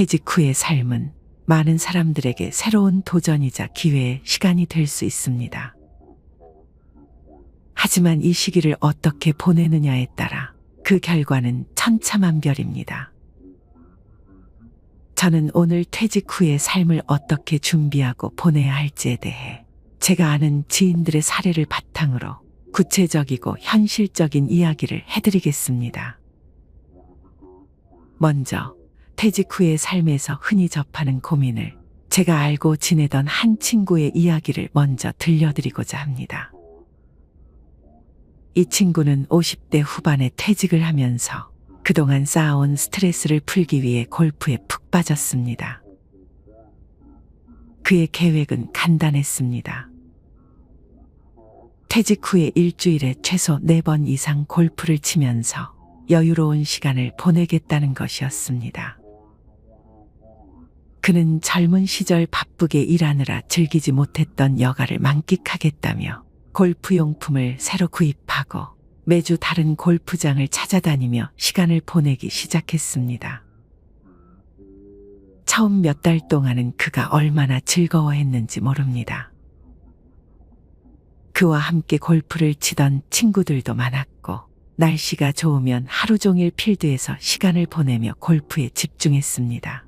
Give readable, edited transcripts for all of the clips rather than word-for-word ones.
퇴직 후의 삶은 많은 사람들에게 새로운 도전이자 기회의 시간이 될 수 있습니다. 하지만 이 시기를 어떻게 보내느냐에 따라 그 결과는 천차만별입니다. 저는 오늘 퇴직 후의 삶을 어떻게 준비하고 보내야 할지에 대해 제가 아는 지인들의 사례를 바탕으로 구체적이고 현실적인 이야기를 해드리겠습니다. 먼저 퇴직 후의 삶에서 흔히 접하는 고민을 제가 알고 지내던 한 친구의 이야기를 먼저 들려드리고자 합니다. 이 친구는 50대 후반에 퇴직을 하면서 그동안 쌓아온 스트레스를 풀기 위해 골프에 푹 빠졌습니다. 그의 계획은 간단했습니다. 퇴직 후에 일주일에 최소 4번 이상 골프를 치면서 여유로운 시간을 보내겠다는 것이었습니다. 그는 젊은 시절 바쁘게 일하느라 즐기지 못했던 여가를 만끽하겠다며 골프 용품을 새로 구입하고 매주 다른 골프장을 찾아다니며 시간을 보내기 시작했습니다. 처음 몇 달 동안은 그가 얼마나 즐거워했는지 모릅니다. 그와 함께 골프를 치던 친구들도 많았고 날씨가 좋으면 하루 종일 필드에서 시간을 보내며 골프에 집중했습니다.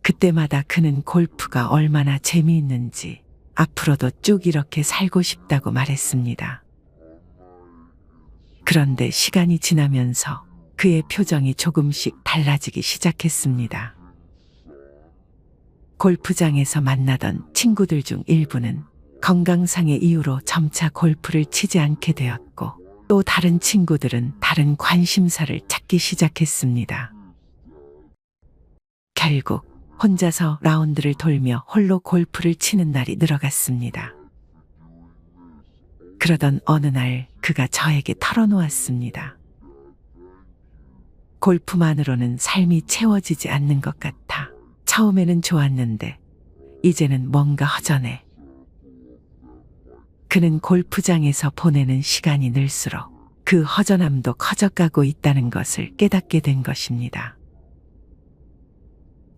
그때마다 그는 골프가 얼마나 재미있는지 앞으로도 쭉 이렇게 살고 싶다고 말했습니다. 그런데 시간이 지나면서 그의 표정이 조금씩 달라지기 시작했습니다. 골프장에서 만나던 친구들 중 일부는 건강상의 이유로 점차 골프를 치지 않게 되었고 또 다른 친구들은 다른 관심사를 찾기 시작했습니다. 결국 혼자서 라운드를 돌며 홀로 골프를 치는 날이 늘어갔습니다. 그러던 어느 날 그가 저에게 털어놓았습니다. 골프만으로는 삶이 채워지지 않는 것 같아. 처음에는 좋았는데 이제는 뭔가 허전해. 그는 골프장에서 보내는 시간이 늘수록 그 허전함도 커져가고 있다는 것을 깨닫게 된 것입니다.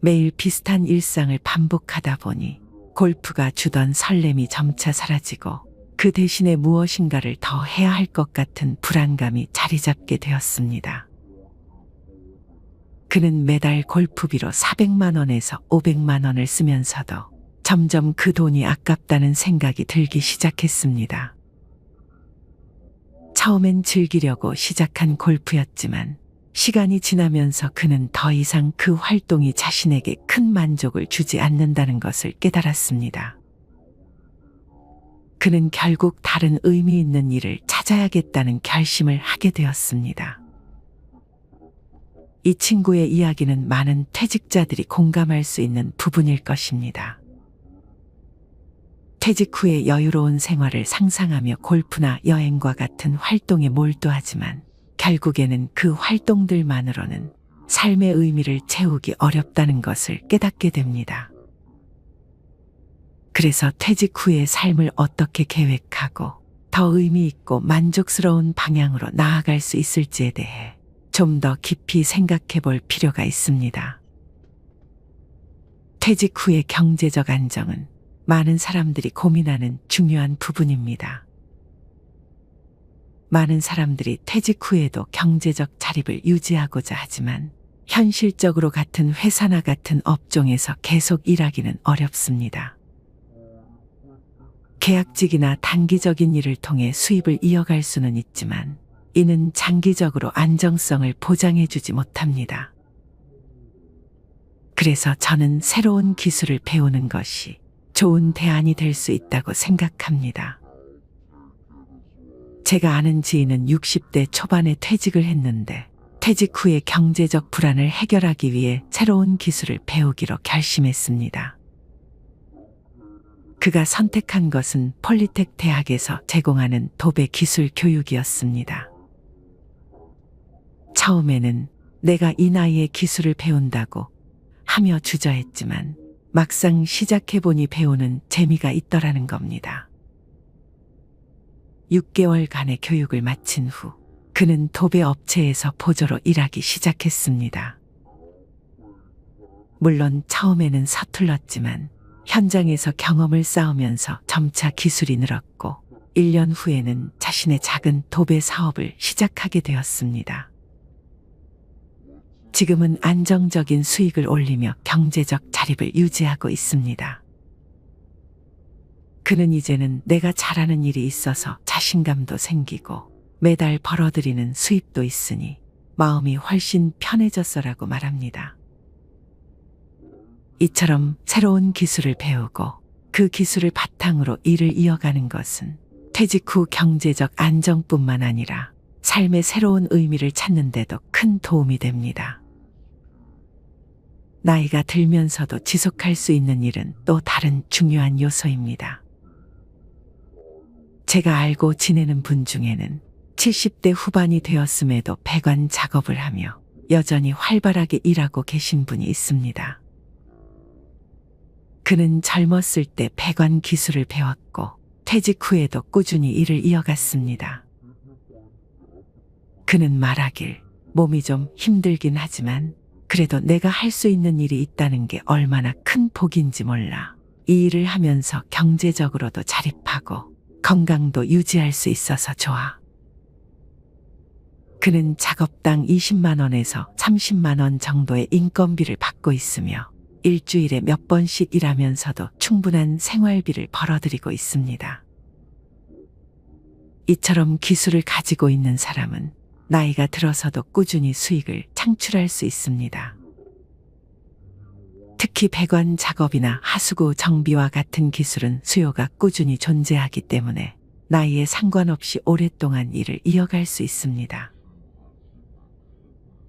매일 비슷한 일상을 반복하다 보니 골프가 주던 설렘이 점차 사라지고 그 대신에 무엇인가를 더 해야 할 것 같은 불안감이 자리 잡게 되었습니다. 그는 매달 골프비로 400만 원에서 500만 원을 쓰면서도 점점 그 돈이 아깝다는 생각이 들기 시작했습니다. 처음엔 즐기려고 시작한 골프였지만 시간이 지나면서 그는 더 이상 그 활동이 자신에게 큰 만족을 주지 않는다는 것을 깨달았습니다. 그는 결국 다른 의미 있는 일을 찾아야겠다는 결심을 하게 되었습니다. 이 친구의 이야기는 많은 퇴직자들이 공감할 수 있는 부분일 것입니다. 퇴직 후의 여유로운 생활을 상상하며 골프나 여행과 같은 활동에 몰두하지만 결국에는 그 활동들만으로는 삶의 의미를 채우기 어렵다는 것을 깨닫게 됩니다. 그래서 퇴직 후의 삶을 어떻게 계획하고 더 의미 있고 만족스러운 방향으로 나아갈 수 있을지에 대해 좀 더 깊이 생각해 볼 필요가 있습니다. 퇴직 후의 경제적 안정은 많은 사람들이 고민하는 중요한 부분입니다. 많은 사람들이 퇴직 후에도 경제적 자립을 유지하고자 하지만 현실적으로 같은 회사나 같은 업종에서 계속 일하기는 어렵습니다. 계약직이나 단기적인 일을 통해 수입을 이어갈 수는 있지만 이는 장기적으로 안정성을 보장해주지 못합니다. 그래서 저는 새로운 기술을 배우는 것이 좋은 대안이 될 수 있다고 생각합니다. 제가 아는 지인은 60대 초반에 퇴직을 했는데 퇴직 후의 경제적 불안을 해결하기 위해 새로운 기술을 배우기로 결심했습니다. 그가 선택한 것은 폴리텍 대학에서 제공하는 도배 기술 교육이었습니다. 처음에는 내가 이 나이에 기술을 배운다고 하며 주저했지만 막상 시작해보니 배우는 재미가 있더라는 겁니다. 6개월간의 교육을 마친 후 그는 도배 업체에서 보조로 일하기 시작했습니다. 물론 처음에는 서툴렀지만 현장에서 경험을 쌓으면서 점차 기술이 늘었고 1년 후에는 자신의 작은 도배 사업을 시작하게 되었습니다. 지금은 안정적인 수익을 올리며 경제적 자립을 유지하고 있습니다. 그는 이제는 내가 잘하는 일이 있어서 자신감도 생기고 매달 벌어들이는 수입도 있으니 마음이 훨씬 편해졌어라고 말합니다. 이처럼 새로운 기술을 배우고 그 기술을 바탕으로 일을 이어가는 것은 퇴직 후 경제적 안정뿐만 아니라 삶의 새로운 의미를 찾는 데도 큰 도움이 됩니다. 나이가 들면서도 지속할 수 있는 일은 또 다른 중요한 요소입니다. 제가 알고 지내는 분 중에는 70대 후반이 되었음에도 배관 작업을 하며 여전히 활발하게 일하고 계신 분이 있습니다. 그는 젊었을 때 배관 기술을 배웠고 퇴직 후에도 꾸준히 일을 이어갔습니다. 그는 말하길 몸이 좀 힘들긴 하지만 그래도 내가 할 수 있는 일이 있다는 게 얼마나 큰 복인지 몰라. 이 일을 하면서 경제적으로도 자립하고 건강도 유지할 수 있어서 좋아. 그는 작업당 20만 원에서 30만 원 정도의 인건비를 받고 있으며 일주일에 몇 번씩 일하면서도 충분한 생활비를 벌어들이고 있습니다. 이처럼 기술을 가지고 있는 사람은 나이가 들어서도 꾸준히 수익을 창출할 수 있습니다. 특히 배관 작업이나 하수구 정비와 같은 기술은 수요가 꾸준히 존재하기 때문에 나이에 상관없이 오랫동안 일을 이어갈 수 있습니다.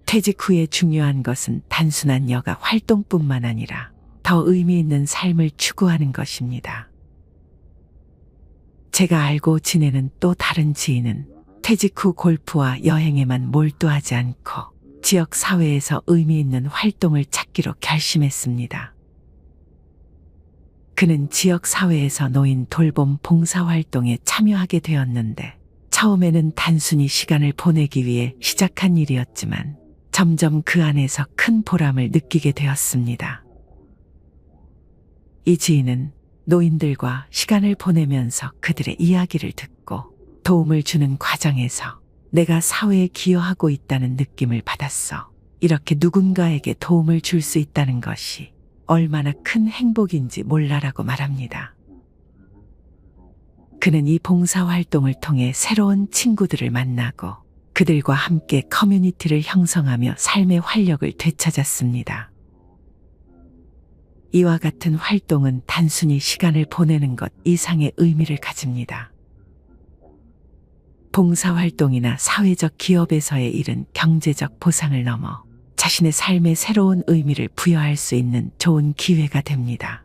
퇴직 후에 중요한 것은 단순한 여가 활동뿐만 아니라 더 의미 있는 삶을 추구하는 것입니다. 제가 알고 지내는 또 다른 지인은 퇴직 후 골프와 여행에만 몰두하지 않고 지역 사회에서 의미 있는 활동을 찾기로 결심했습니다. 그는 지역 사회에서 노인 돌봄 봉사활동에 참여하게 되었는데 처음에는 단순히 시간을 보내기 위해 시작한 일이었지만 점점 그 안에서 큰 보람을 느끼게 되었습니다. 이 지인은 노인들과 시간을 보내면서 그들의 이야기를 듣고 도움을 주는 과정에서 내가 사회에 기여하고 있다는 느낌을 받았어. 이렇게 누군가에게 도움을 줄 수 있다는 것이 얼마나 큰 행복인지 몰라라고 말합니다. 그는 이 봉사활동을 통해 새로운 친구들을 만나고 그들과 함께 커뮤니티를 형성하며 삶의 활력을 되찾았습니다. 이와 같은 활동은 단순히 시간을 보내는 것 이상의 의미를 가집니다. 봉사활동이나 사회적 기업에서의 일은 경제적 보상을 넘어 자신의 삶에 새로운 의미를 부여할 수 있는 좋은 기회가 됩니다.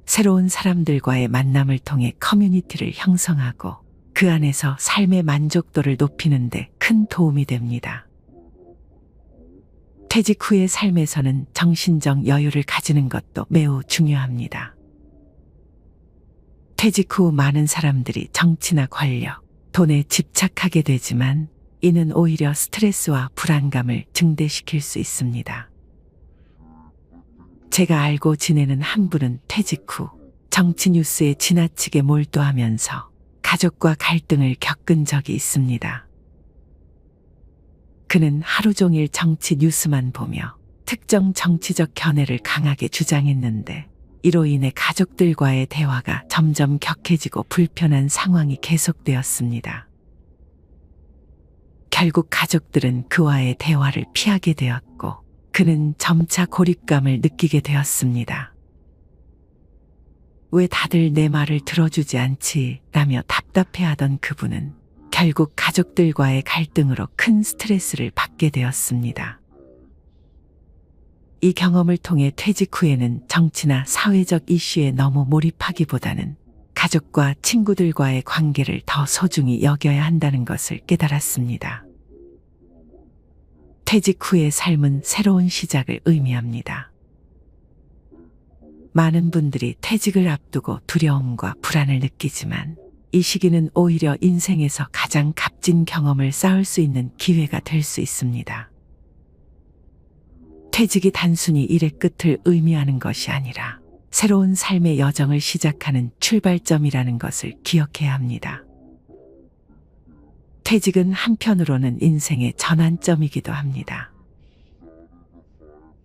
새로운 사람들과의 만남을 통해 커뮤니티를 형성하고 그 안에서 삶의 만족도를 높이는 데 큰 도움이 됩니다. 퇴직 후의 삶에서는 정신적 여유를 가지는 것도 매우 중요합니다. 퇴직 후 많은 사람들이 정치나 권력, 돈에 집착하게 되지만 이는 오히려 스트레스와 불안감을 증대시킬 수 있습니다. 제가 알고 지내는 한 분은 퇴직 후 정치 뉴스에 지나치게 몰두하면서 가족과 갈등을 겪은 적이 있습니다. 그는 하루 종일 정치 뉴스만 보며 특정 정치적 견해를 강하게 주장했는데 이로 인해 가족들과의 대화가 점점 격해지고 불편한 상황이 계속되었습니다. 결국 가족들은 그와의 대화를 피하게 되었고 그는 점차 고립감을 느끼게 되었습니다. 왜 다들 내 말을 들어주지 않지? 라며 답답해하던 그분은 결국 가족들과의 갈등으로 큰 스트레스를 받게 되었습니다. 이 경험을 통해 퇴직 후에는 정치나 사회적 이슈에 너무 몰입하기보다는 가족과 친구들과의 관계를 더 소중히 여겨야 한다는 것을 깨달았습니다. 퇴직 후의 삶은 새로운 시작을 의미합니다. 많은 분들이 퇴직을 앞두고 두려움과 불안을 느끼지만 이 시기는 오히려 인생에서 가장 값진 경험을 쌓을 수 있는 기회가 될 수 있습니다. 퇴직이 단순히 일의 끝을 의미하는 것이 아니라 새로운 삶의 여정을 시작하는 출발점이라는 것을 기억해야 합니다. 퇴직은 한편으로는 인생의 전환점이기도 합니다.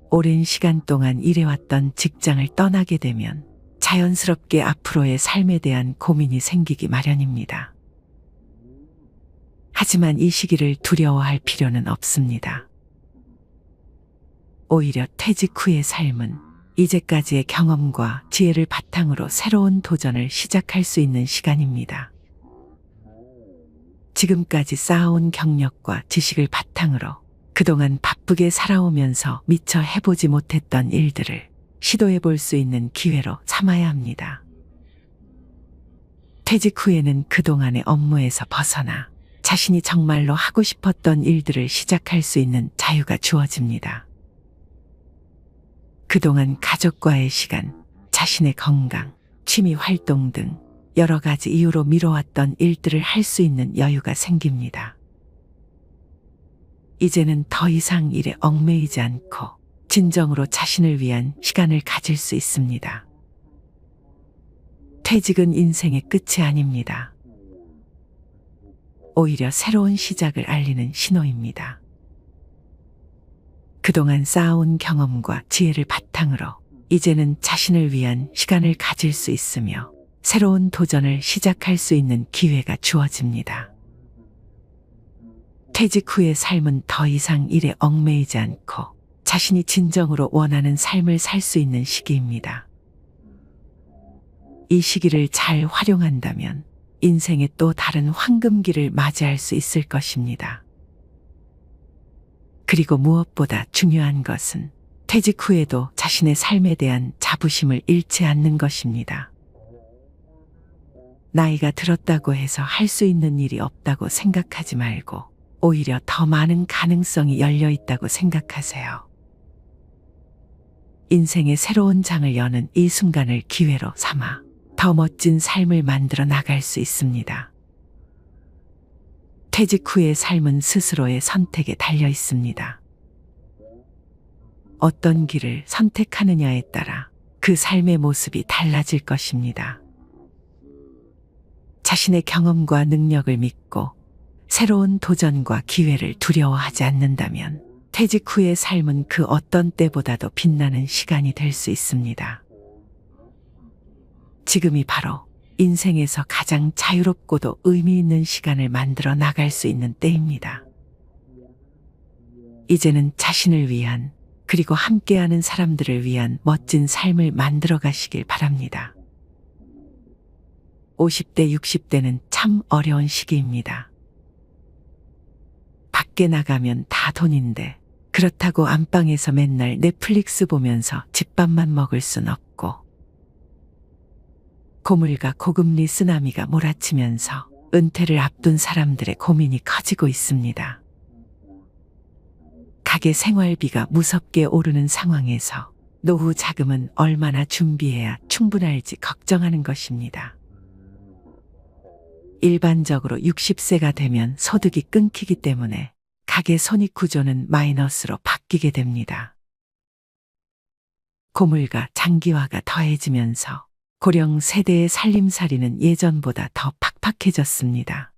오랜 시간 동안 일해왔던 직장을 떠나게 되면 자연스럽게 앞으로의 삶에 대한 고민이 생기기 마련입니다. 하지만 이 시기를 두려워할 필요는 없습니다. 오히려 퇴직 후의 삶은 이제까지의 경험과 지혜를 바탕으로 새로운 도전을 시작할 수 있는 시간입니다. 지금까지 쌓아온 경력과 지식을 바탕으로 그동안 바쁘게 살아오면서 미처 해보지 못했던 일들을 시도해 볼 수 있는 기회로 삼아야 합니다. 퇴직 후에는 그동안의 업무에서 벗어나 자신이 정말로 하고 싶었던 일들을 시작할 수 있는 자유가 주어집니다. 그동안 가족과의 시간, 자신의 건강, 취미 활동 등 여러 가지 이유로 미뤄왔던 일들을 할 수 있는 여유가 생깁니다. 이제는 더 이상 일에 얽매이지 않고 진정으로 자신을 위한 시간을 가질 수 있습니다. 퇴직은 인생의 끝이 아닙니다. 오히려 새로운 시작을 알리는 신호입니다. 그동안 쌓아온 경험과 지혜를 바탕으로 이제는 자신을 위한 시간을 가질 수 있으며 새로운 도전을 시작할 수 있는 기회가 주어집니다. 퇴직 후의 삶은 더 이상 일에 얽매이지 않고 자신이 진정으로 원하는 삶을 살 수 있는 시기입니다. 이 시기를 잘 활용한다면 인생의 또 다른 황금기를 맞이할 수 있을 것입니다. 그리고 무엇보다 중요한 것은 퇴직 후에도 자신의 삶에 대한 자부심을 잃지 않는 것입니다. 나이가 들었다고 해서 할 수 있는 일이 없다고 생각하지 말고 오히려 더 많은 가능성이 열려 있다고 생각하세요. 인생의 새로운 장을 여는 이 순간을 기회로 삼아 더 멋진 삶을 만들어 나갈 수 있습니다. 퇴직 후의 삶은 스스로의 선택에 달려 있습니다. 어떤 길을 선택하느냐에 따라 그 삶의 모습이 달라질 것입니다. 자신의 경험과 능력을 믿고 새로운 도전과 기회를 두려워하지 않는다면 퇴직 후의 삶은 그 어떤 때보다도 빛나는 시간이 될 수 있습니다. 지금이 바로 인생에서 가장 자유롭고도 의미 있는 시간을 만들어 나갈 수 있는 때입니다. 이제는 자신을 위한 그리고 함께하는 사람들을 위한 멋진 삶을 만들어 가시길 바랍니다. 50대, 60대는 참 어려운 시기입니다. 밖에 나가면 다 돈인데 그렇다고 안방에서 맨날 넷플릭스 보면서 집밥만 먹을 순 없고 고물가 고금리 쓰나미가 몰아치면서 은퇴를 앞둔 사람들의 고민이 커지고 있습니다. 가계 생활비가 무섭게 오르는 상황에서 노후 자금은 얼마나 준비해야 충분할지 걱정하는 것입니다. 일반적으로 60세가 되면 소득이 끊기기 때문에 가계 손익 구조는 마이너스로 바뀌게 됩니다. 고물가 장기화가 더해지면서 고령 세대의 살림살이는 예전보다 더 팍팍해졌습니다.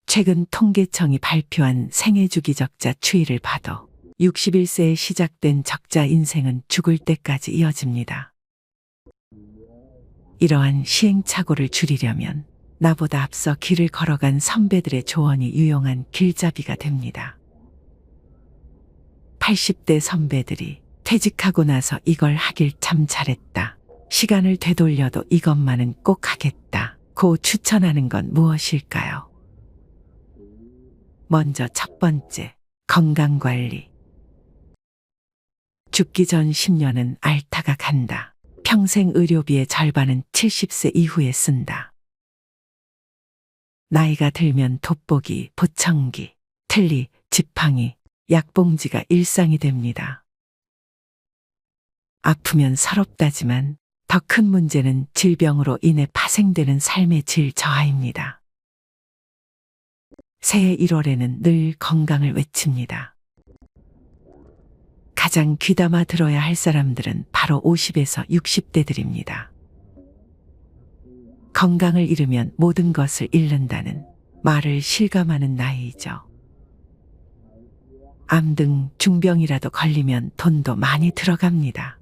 최근 통계청이 발표한 생애주기 적자 추이를 봐도 61세에 시작된 적자 인생은 죽을 때까지 이어집니다. 이러한 시행착오를 줄이려면 나보다 앞서 길을 걸어간 선배들의 조언이 유용한 길잡이가 됩니다. 80대 선배들이 퇴직하고 나서 이걸 하길 참 잘했다. 시간을 되돌려도 이것만은 꼭 하겠다. 고 추천하는 건 무엇일까요? 먼저 첫 번째, 건강관리. 죽기 전 10년은 앓다가 간다. 평생 의료비의 절반은 70세 이후에 쓴다. 나이가 들면 돋보기, 보청기, 틀니, 지팡이, 약봉지가 일상이 됩니다. 아프면 서럽다지만 더 큰 문제는 질병으로 인해 파생되는 삶의 질 저하입니다. 새해 1월에는 늘 건강을 외칩니다. 가장 귀담아 들어야 할 사람들은 바로 50에서 60대들입니다. 건강을 잃으면 모든 것을 잃는다는 말을 실감하는 나이이죠. 암 등 중병이라도 걸리면 돈도 많이 들어갑니다.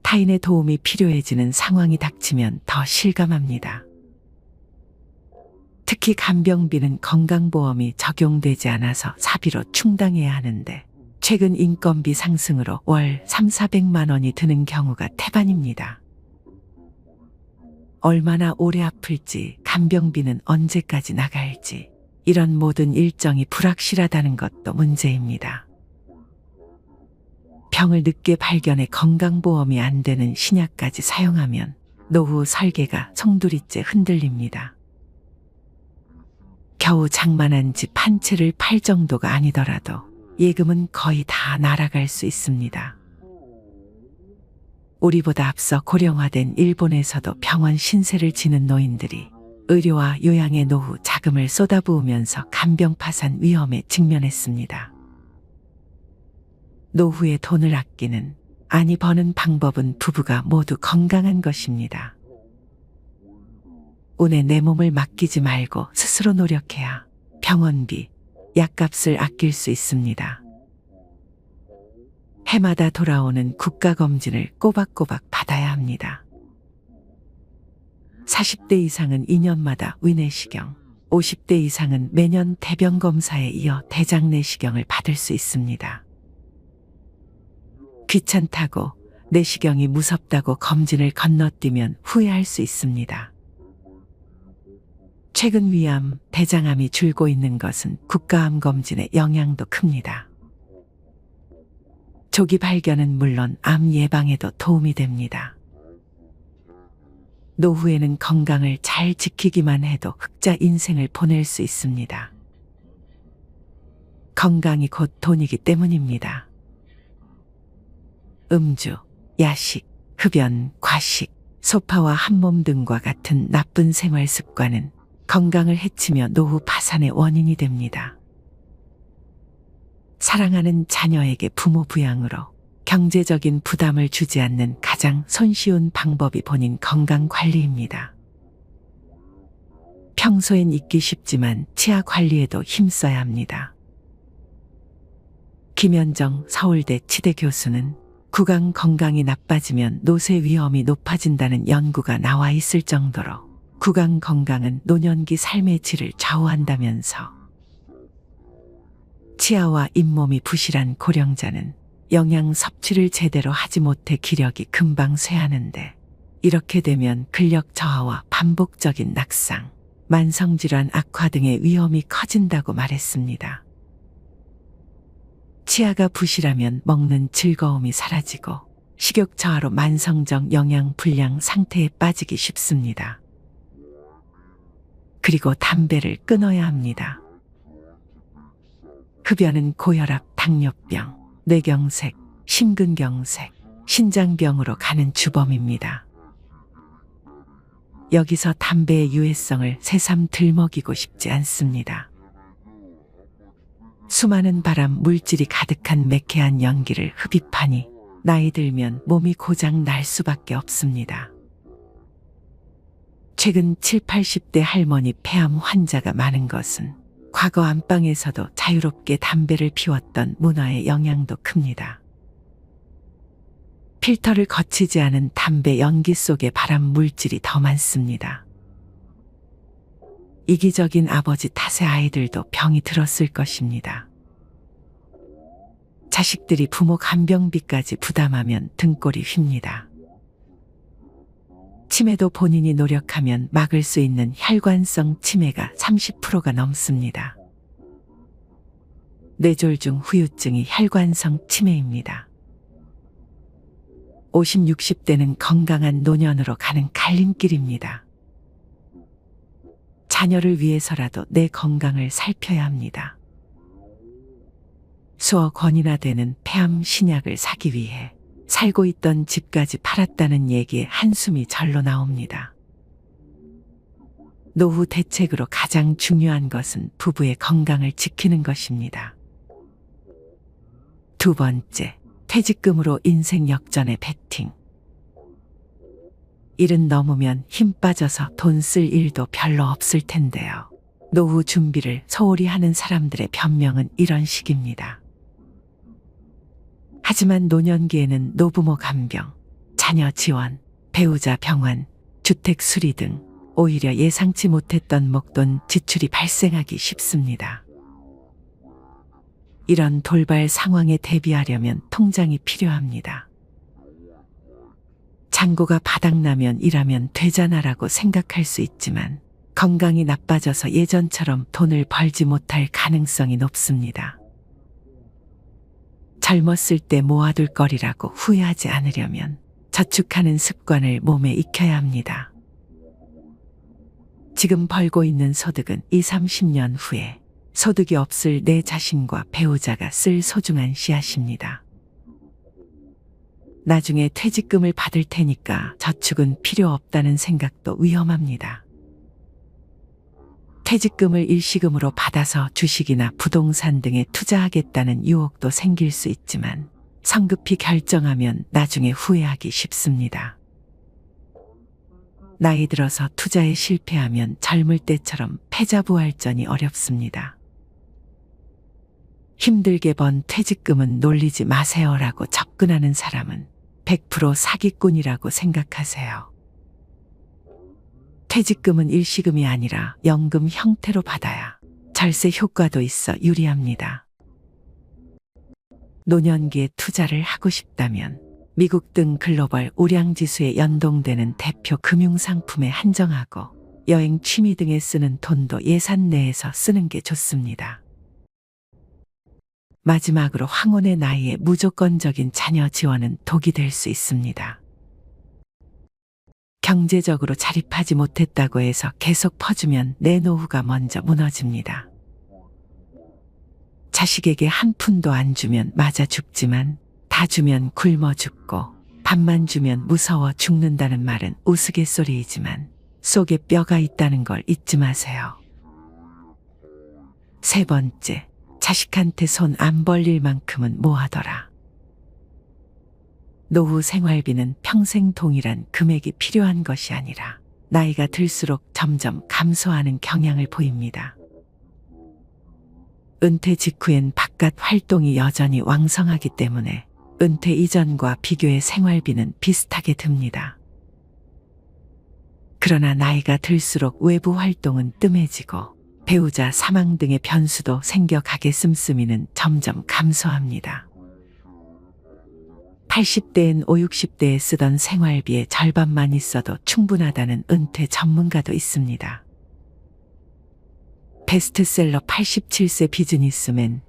타인의 도움이 필요해지는 상황이 닥치면 더 실감합니다. 특히 간병비는 건강보험이 적용되지 않아서 사비로 충당해야 하는데 최근 인건비 상승으로 월 3,400만 원이 드는 경우가 태반입니다. 얼마나 오래 아플지, 간병비는 언제까지 나갈지, 이런 모든 일정이 불확실하다는 것도 문제입니다. 병을 늦게 발견해 건강보험이 안 되는 신약까지 사용하면 노후 설계가 송두리째 흔들립니다. 겨우 장만한 집 한 채를 팔 정도가 아니더라도 예금은 거의 다 날아갈 수 있습니다. 우리보다 앞서 고령화된 일본에서도 병원 신세를 지는 노인들이 의료와 요양의 노후 자금을 쏟아부으면서 간병 파산 위험에 직면했습니다. 노후에 돈을 아끼는, 아니 버는 방법은 부부가 모두 건강한 것입니다. 운에 내 몸을 맡기지 말고 스스로 노력해야 병원비, 약값을 아낄 수 있습니다. 해마다 돌아오는 국가검진을 꼬박꼬박 받아야 합니다. 40대 이상은 2년마다 위내시경, 50대 이상은 매년 대변검사에 이어 대장내시경을 받을 수 있습니다. 귀찮다고, 내시경이 무섭다고 검진을 건너뛰면 후회할 수 있습니다. 최근 위암, 대장암이 줄고 있는 것은 국가암 검진의 영향도 큽니다. 조기 발견은 물론 암 예방에도 도움이 됩니다. 노후에는 건강을 잘 지키기만 해도 흑자 인생을 보낼 수 있습니다. 건강이 곧 돈이기 때문입니다. 음주, 야식, 흡연, 과식, 소파와 한몸 등과 같은 나쁜 생활 습관은 건강을 해치며 노후 파산의 원인이 됩니다. 사랑하는 자녀에게 부모 부양으로 경제적인 부담을 주지 않는 가장 손쉬운 방법이 본인 건강 관리입니다. 평소엔 잊기 쉽지만 치아 관리에도 힘써야 합니다. 김현정 서울대 치대 교수는 구강 건강이 나빠지면 노쇠 위험이 높아진다는 연구가 나와 있을 정도로 구강 건강은 노년기 삶의 질을 좌우한다면서 치아와 잇몸이 부실한 고령자는 영양 섭취를 제대로 하지 못해 기력이 금방 쇠하는데 이렇게 되면 근력 저하와 반복적인 낙상, 만성질환 악화 등의 위험이 커진다고 말했습니다. 치아가 부실하면 먹는 즐거움이 사라지고 식욕 저하로 만성적 영양 불량 상태에 빠지기 쉽습니다. 그리고 담배를 끊어야 합니다. 흡연은 고혈압, 당뇨병, 뇌경색, 심근경색, 신장병으로 가는 주범입니다. 여기서 담배의 유해성을 새삼 들먹이고 싶지 않습니다. 수많은 발암 물질이 가득한 매캐한 연기를 흡입하니 나이 들면 몸이 고장 날 수밖에 없습니다. 최근 7, 80대 할머니 폐암 환자가 많은 것은 과거 안방에서도 자유롭게 담배를 피웠던 문화의 영향도 큽니다. 필터를 거치지 않은 담배 연기 속에 발암 물질이 더 많습니다. 이기적인 아버지 탓에 아이들도 병이 들었을 것입니다. 자식들이 부모 간병비까지 부담하면 등골이 휩니다. 치매도 본인이 노력하면 막을 수 있는 혈관성 치매가 30%가 넘습니다. 뇌졸중 후유증이 혈관성 치매입니다. 50, 60대는 건강한 노년으로 가는 갈림길입니다. 자녀를 위해서라도 내 건강을 살펴야 합니다. 수억 원이나 되는 폐암 신약을 사기 위해 살고 있던 집까지 팔았다는 얘기에 한숨이 절로 나옵니다. 노후 대책으로 가장 중요한 것은 부부의 건강을 지키는 것입니다. 두 번째, 퇴직금으로 인생 역전의 베팅. 일은 넘으면 힘 빠져서 돈 쓸 일도 별로 없을 텐데요. 노후 준비를 소홀히 하는 사람들의 변명은 이런 식입니다. 하지만 노년기에는 노부모 간병, 자녀 지원, 배우자 병환, 주택 수리 등 오히려 예상치 못했던 목돈 지출이 발생하기 쉽습니다. 이런 돌발 상황에 대비하려면 통장이 필요합니다. 잔고가 바닥나면 일하면 되잖아라고 생각할 수 있지만 건강이 나빠져서 예전처럼 돈을 벌지 못할 가능성이 높습니다. 젊었을 때 모아둘 거리라고 후회하지 않으려면 저축하는 습관을 몸에 익혀야 합니다. 지금 벌고 있는 소득은 20, 30년 후에 소득이 없을 내 자신과 배우자가 쓸 소중한 씨앗입니다. 나중에 퇴직금을 받을 테니까 저축은 필요 없다는 생각도 위험합니다. 퇴직금을 일시금으로 받아서 주식이나 부동산 등에 투자하겠다는 유혹도 생길 수 있지만 성급히 결정하면 나중에 후회하기 쉽습니다. 나이 들어서 투자에 실패하면 젊을 때처럼 패자부활전이 어렵습니다. 힘들게 번 퇴직금은 놀리지 마세요라고 접근하는 사람은 100% 사기꾼이라고 생각하세요. 퇴직금은 일시금이 아니라 연금 형태로 받아야 절세 효과도 있어 유리합니다. 노년기에 투자를 하고 싶다면 미국 등 글로벌 우량지수에 연동되는 대표 금융상품에 한정하고 여행, 취미 등에 쓰는 돈도 예산 내에서 쓰는 게 좋습니다. 마지막으로 황혼의 나이에 무조건적인 자녀 지원은 독이 될 수 있습니다. 경제적으로 자립하지 못했다고 해서 계속 퍼주면 내 노후가 먼저 무너집니다. 자식에게 한 푼도 안 주면 맞아 죽지만 다 주면 굶어 죽고 밥만 주면 무서워 죽는다는 말은 우스갯소리이지만 속에 뼈가 있다는 걸 잊지 마세요. 세 번째, 자식한테 손 안 벌릴 만큼은 모아둬라. 노후 생활비는 평생 동일한 금액이 필요한 것이 아니라 나이가 들수록 점점 감소하는 경향을 보입니다. 은퇴 직후엔 바깥 활동이 여전히 왕성하기 때문에 은퇴 이전과 비교해 생활비는 비슷하게 듭니다. 그러나 나이가 들수록 외부 활동은 뜸해지고 배우자 사망 등의 변수도 생겨가게 씀씀이는 점점 감소합니다. 80대엔 50, 60대에 쓰던 생활비의 절반만 있어도 충분하다는 은퇴 전문가도 있습니다. 베스트셀러 87세 비즈니스맨,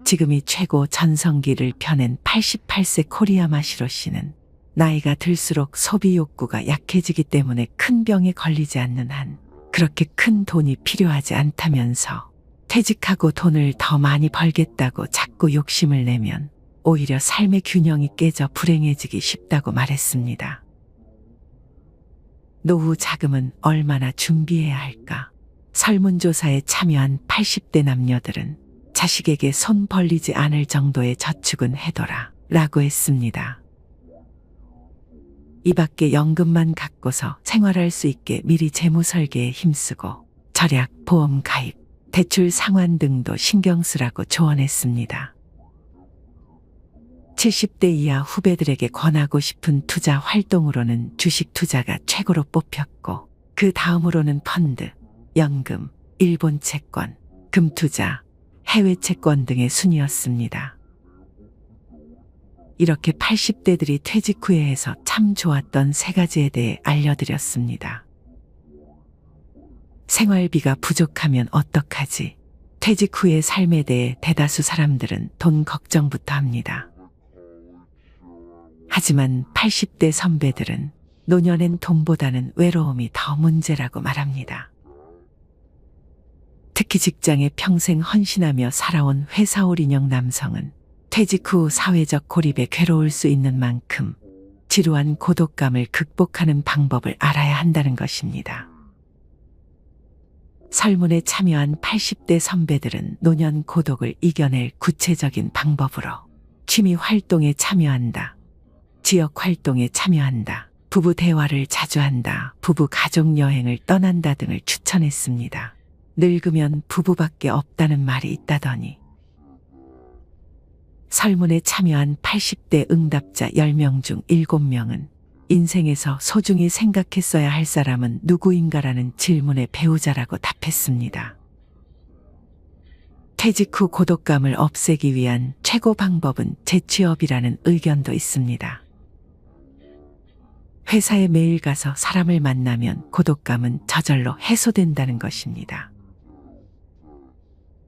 지금이 최고 전성기를 펴낸 88세 코리아 마시로 씨는 나이가 들수록 소비 욕구가 약해지기 때문에 큰 병에 걸리지 않는 한 그렇게 큰 돈이 필요하지 않다면서 퇴직하고 돈을 더 많이 벌겠다고 자꾸 욕심을 내면 오히려 삶의 균형이 깨져 불행해지기 쉽다고 말했습니다. 노후 자금은 얼마나 준비해야 할까? 설문조사에 참여한 80대 남녀들은 자식에게 손 벌리지 않을 정도의 저축은 해둬라 라고 했습니다. 이 밖에 연금만 갖고서 생활할 수 있게 미리 재무 설계에 힘쓰고 절약, 보험 가입, 대출 상환 등도 신경 쓰라고 조언했습니다. 70대 이하 후배들에게 권하고 싶은 투자 활동으로는 주식 투자가 최고로 뽑혔고 그 다음으로는 펀드, 연금, 일본 채권, 금투자, 해외 채권 등의 순이었습니다. 이렇게 80대들이 퇴직 후에 해서 참 좋았던 세 가지에 대해 알려드렸습니다. 생활비가 부족하면 어떡하지? 퇴직 후의 삶에 대해 대다수 사람들은 돈 걱정부터 합니다. 하지만 80대 선배들은 노년엔 돈보다는 외로움이 더 문제라고 말합니다. 특히 직장에 평생 헌신하며 살아온 회사올 인형 남성은 퇴직 후 사회적 고립에 괴로울 수 있는 만큼 지루한 고독감을 극복하는 방법을 알아야 한다는 것입니다. 설문에 참여한 80대 선배들은 노년 고독을 이겨낼 구체적인 방법으로 취미 활동에 참여한다. 지역 활동에 참여한다. 부부 대화를 자주 한다. 부부 가족 여행을 떠난다 등을 추천했습니다. 늙으면 부부밖에 없다는 말이 있다더니 설문에 참여한 80대 응답자 10명 중 7명은 인생에서 소중히 생각했어야 할 사람은 누구인가라는 질문에 배우자라고 답했습니다. 퇴직 후 고독감을 없애기 위한 최고 방법은 재취업이라는 의견도 있습니다. 회사에 매일 가서 사람을 만나면 고독감은 저절로 해소된다는 것입니다.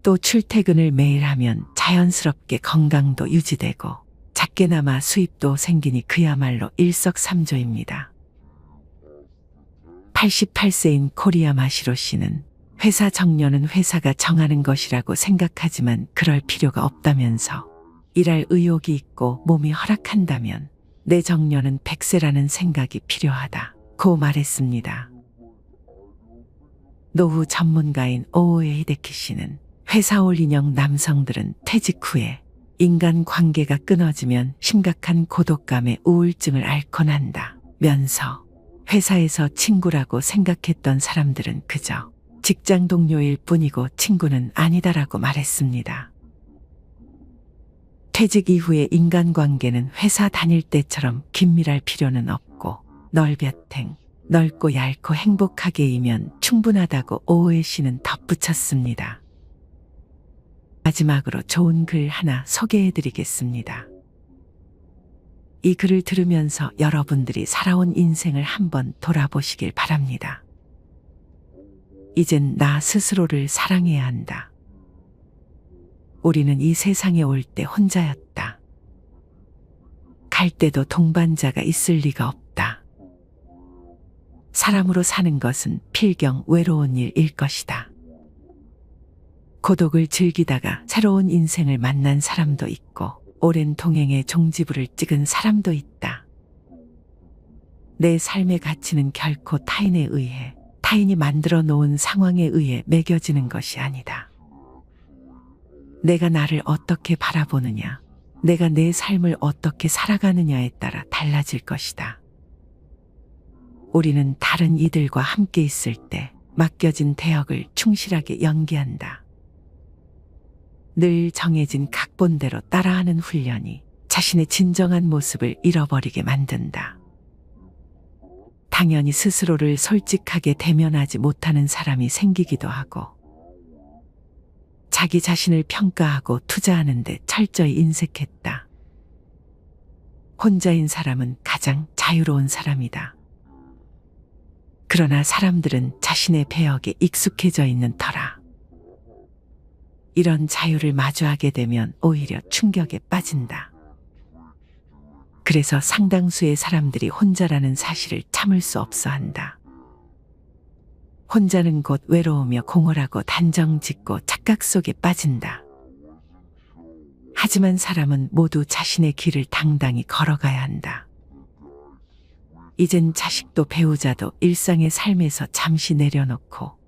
또 출퇴근을 매일 하면 자연스럽게 건강도 유지되고 작게나마 수입도 생기니 그야말로 일석삼조입니다. 88세인 코리아 마시로 씨는 회사 정년은 회사가 정하는 것이라고 생각하지만 그럴 필요가 없다면서 일할 의욕이 있고 몸이 허락한다면 내 정년은 100세라는 생각이 필요하다고 말했습니다. 노후 전문가인 오오에 히데키 씨는 회사 올 인형 남성들은 퇴직 후에 인간관계가 끊어지면 심각한 고독감에 우울증을 앓곤 한다면서 회사에서 친구라고 생각했던 사람들은 그저 직장 동료일 뿐이고 친구는 아니다라고 말했습니다. 퇴직 이후의 인간관계는 회사 다닐 때처럼 긴밀할 필요는 없고 널볕행, 넓고 얇고 행복하게이면 충분하다고 오오에 씨는 덧붙였습니다. 마지막으로 좋은 글 하나 소개해드리겠습니다. 이 글을 들으면서 여러분들이 살아온 인생을 한번 돌아보시길 바랍니다. 이젠 나 스스로를 사랑해야 한다. 우리는 이 세상에 올 때 혼자였다. 갈 때도 동반자가 있을 리가 없다. 사람으로 사는 것은 필경 외로운 일일 것이다. 고독을 즐기다가 새로운 인생을 만난 사람도 있고 오랜 동행의 종지부를 찍은 사람도 있다. 내 삶의 가치는 결코 타인에 의해, 타인이 만들어 놓은 상황에 의해 매겨지는 것이 아니다. 내가 나를 어떻게 바라보느냐, 내가 내 삶을 어떻게 살아가느냐에 따라 달라질 것이다. 우리는 다른 이들과 함께 있을 때 맡겨진 대역을 충실하게 연기한다. 늘 정해진 각본대로 따라하는 훈련이 자신의 진정한 모습을 잃어버리게 만든다. 당연히 스스로를 솔직하게 대면하지 못하는 사람이 생기기도 하고 자기 자신을 평가하고 투자하는 데 철저히 인색했다. 혼자인 사람은 가장 자유로운 사람이다. 그러나 사람들은 자신의 배역에 익숙해져 있는 터라 이런 자유를 마주하게 되면 오히려 충격에 빠진다. 그래서 상당수의 사람들이 혼자라는 사실을 참을 수 없어 한다. 혼자는 곧 외로우며 공허하고 단정 짓고 착각 속에 빠진다. 하지만 사람은 모두 자신의 길을 당당히 걸어가야 한다. 이젠 자식도 배우자도 일상의 삶에서 잠시 내려놓고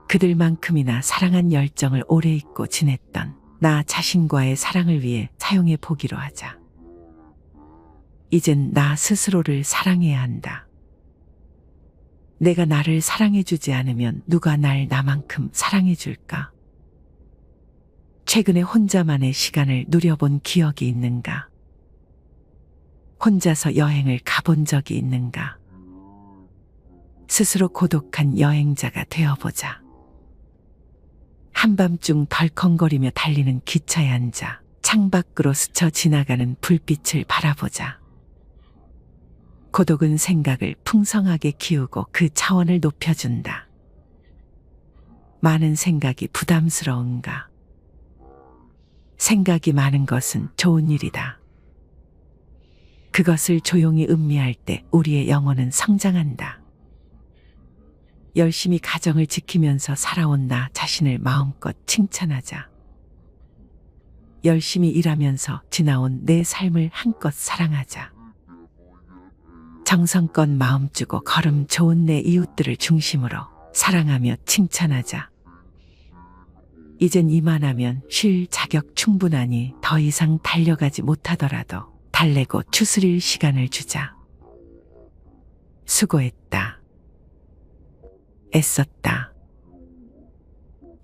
그들만큼이나 사랑한 열정을 오래 잊고 지냈던 나 자신과의 사랑을 위해 사용해 보기로 하자. 이젠 나 스스로를 사랑해야 한다. 내가 나를 사랑해주지 않으면 누가 날 나만큼 사랑해줄까? 최근에 혼자만의 시간을 누려본 기억이 있는가? 혼자서 여행을 가본 적이 있는가? 스스로 고독한 여행자가 되어보자. 한밤중 덜컹거리며 달리는 기차에 앉아 창밖으로 스쳐 지나가는 불빛을 바라보자. 고독은 생각을 풍성하게 키우고 그 차원을 높여준다. 많은 생각이 부담스러운가? 생각이 많은 것은 좋은 일이다. 그것을 조용히 음미할 때 우리의 영혼은 성장한다. 열심히 가정을 지키면서 살아온 나 자신을 마음껏 칭찬하자. 열심히 일하면서 지나온 내 삶을 한껏 사랑하자. 정성껏 마음 주고 걸음 좋은 내 이웃들을 중심으로 사랑하며 칭찬하자. 이젠 이만하면 쉴 자격 충분하니 더 이상 달려가지 못하더라도 달래고 추스릴 시간을 주자. 수고했다. 애썼다.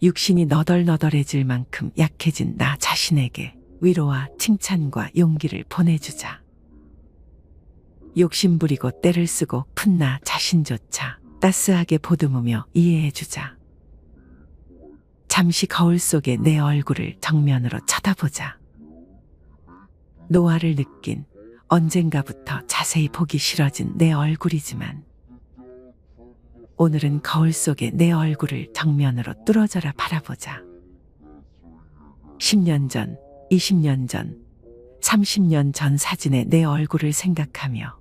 육신이 너덜너덜해질 만큼 약해진 나 자신에게 위로와 칭찬과 용기를 보내주자. 욕심부리고 때를 쓰고 푼 나 자신조차 따스하게 보듬으며 이해해주자. 잠시 거울 속에 내 얼굴을 정면으로 쳐다보자. 노화를 느낀 언젠가부터 자세히 보기 싫어진 내 얼굴이지만 오늘은 거울 속에 내 얼굴을 정면으로 뚫어져라 바라보자. 10년 전, 20년 전, 30년 전 사진의 내 얼굴을 생각하며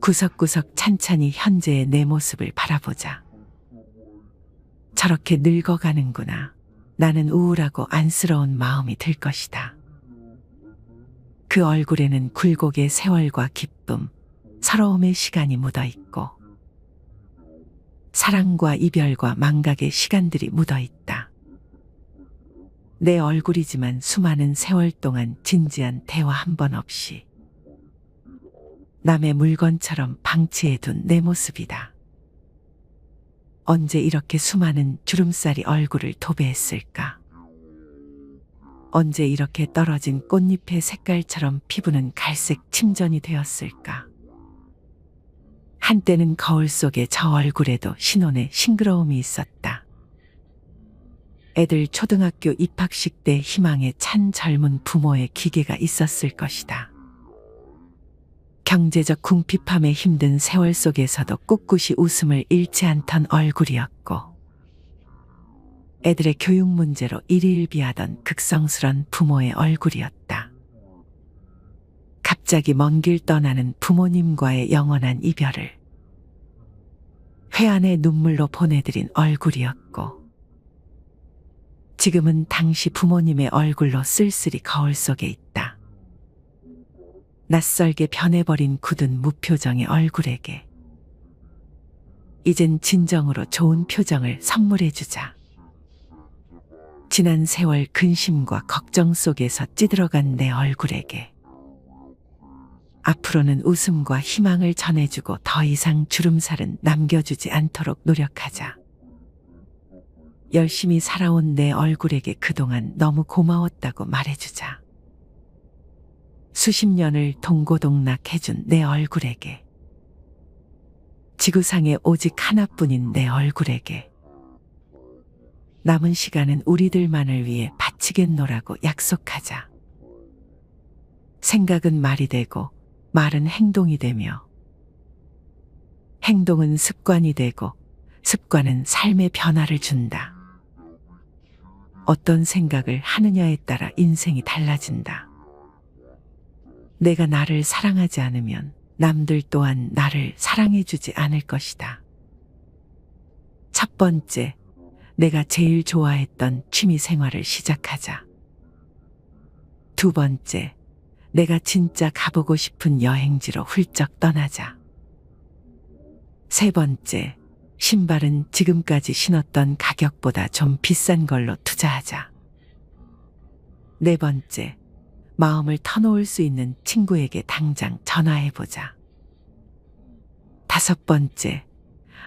구석구석 찬찬히 현재의 내 모습을 바라보자. 저렇게 늙어가는구나. 나는 우울하고 안쓰러운 마음이 들 것이다. 그 얼굴에는 굴곡의 세월과 기쁨, 서러움의 시간이 묻어 있고 사랑과 이별과 망각의 시간들이 묻어 있다. 내 얼굴이지만 수많은 세월 동안 진지한 대화 한 번 없이 남의 물건처럼 방치해둔 내 모습이다. 언제 이렇게 수많은 주름살이 얼굴을 도배했을까? 언제 이렇게 떨어진 꽃잎의 색깔처럼 피부는 갈색 침전이 되었을까? 한때는 거울 속에 저 얼굴에도 신혼의 싱그러움이 있었다. 애들 초등학교 입학식 때 희망에 찬 젊은 부모의 기계가 있었을 것이다. 경제적 궁핍함에 힘든 세월 속에서도 꿋꿋이 웃음을 잃지 않던 얼굴이었고 애들의 교육 문제로 일희일비하던 극성스런 부모의 얼굴이었다. 갑자기 먼 길 떠나는 부모님과의 영원한 이별을 회한의 눈물로 보내드린 얼굴이었고 지금은 당시 부모님의 얼굴로 쓸쓸히 거울 속에 있다. 낯설게 변해버린 굳은 무표정의 얼굴에게 이젠 진정으로 좋은 표정을 선물해주자. 지난 세월 근심과 걱정 속에서 찌들어간 내 얼굴에게 앞으로는 웃음과 희망을 전해주고 더 이상 주름살은 남겨주지 않도록 노력하자. 열심히 살아온 내 얼굴에게 그동안 너무 고마웠다고 말해주자. 수십 년을 동고동락해준 내 얼굴에게 지구상에 오직 하나뿐인 내 얼굴에게 남은 시간은 우리들만을 위해 바치겠노라고 약속하자. 생각은 말이 되고 말은 행동이 되며 행동은 습관이 되고 습관은 삶의 변화를 준다. 어떤 생각을 하느냐에 따라 인생이 달라진다. 내가 나를 사랑하지 않으면 남들 또한 나를 사랑해주지 않을 것이다. 첫 번째, 내가 제일 좋아했던 취미 생활을 시작하자. 두 번째, 내가 진짜 가보고 싶은 여행지로 훌쩍 떠나자. 세 번째, 신발은 지금까지 신었던 가격보다 좀 비싼 걸로 투자하자. 네 번째, 마음을 터놓을 수 있는 친구에게 당장 전화해보자. 다섯 번째,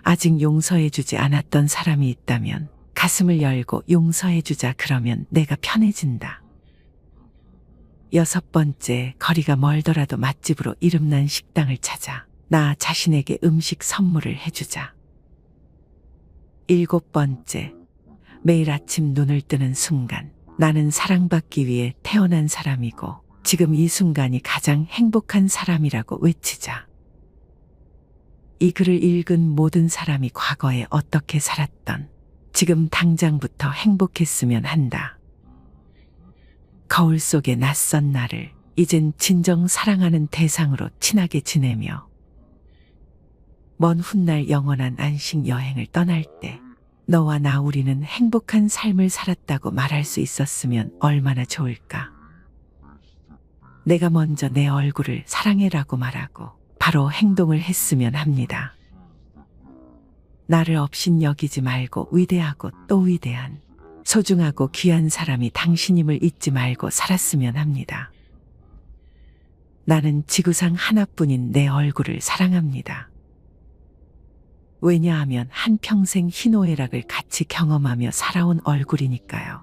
아직 용서해주지 않았던 사람이 있다면 가슴을 열고 용서해주자. 그러면 내가 편해진다. 여섯 번째, 거리가 멀더라도 맛집으로 이름난 식당을 찾아 나 자신에게 음식 선물을 해주자. 일곱 번째, 매일 아침 눈을 뜨는 순간 나는 사랑받기 위해 태어난 사람이고 지금 이 순간이 가장 행복한 사람이라고 외치자. 이 글을 읽은 모든 사람이 과거에 어떻게 살았던 지금 당장부터 행복했으면 한다. 거울 속의 낯선 나를 이젠 진정 사랑하는 대상으로 친하게 지내며 먼 훗날 영원한 안식 여행을 떠날 때 너와 나 우리는 행복한 삶을 살았다고 말할 수 있었으면 얼마나 좋을까. 내가 먼저 내 얼굴을 사랑해라고 말하고 바로 행동을 했으면 합니다. 나를 업신 여기지 말고 위대하고 또 위대한 소중하고 귀한 사람이 당신임을 잊지 말고 살았으면 합니다. 나는 지구상 하나뿐인 내 얼굴을 사랑합니다. 왜냐하면 한평생 희노애락을 같이 경험하며 살아온 얼굴이니까요.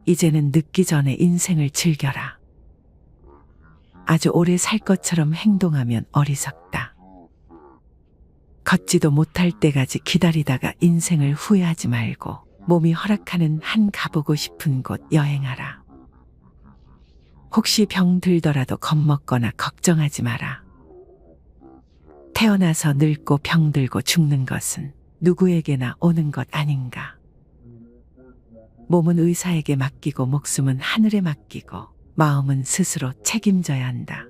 이제는 늙기 전에 인생을 즐겨라. 아주 오래 살 것처럼 행동하면 어리석다. 걷지도 못할 때까지 기다리다가 인생을 후회하지 말고 몸이 허락하는 한 가보고 싶은 곳 여행하라. 혹시 병 들더라도 겁먹거나 걱정하지 마라. 태어나서 늙고 병들고 죽는 것은 누구에게나 오는 것 아닌가. 몸은 의사에게 맡기고 목숨은 하늘에 맡기고 마음은 스스로 책임져야 한다.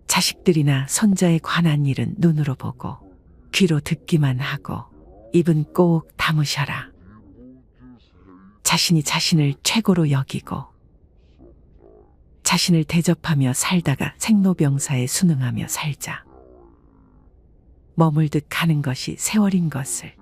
자식들이나 손자에 관한 일은 눈으로 보고 귀로 듣기만 하고 입은 꼭 다무셔라. 자신이 자신을 최고로 여기고 자신을 대접하며 살다가 생로병사에 순응하며 살자. 머물듯 가는 것이 세월인 것을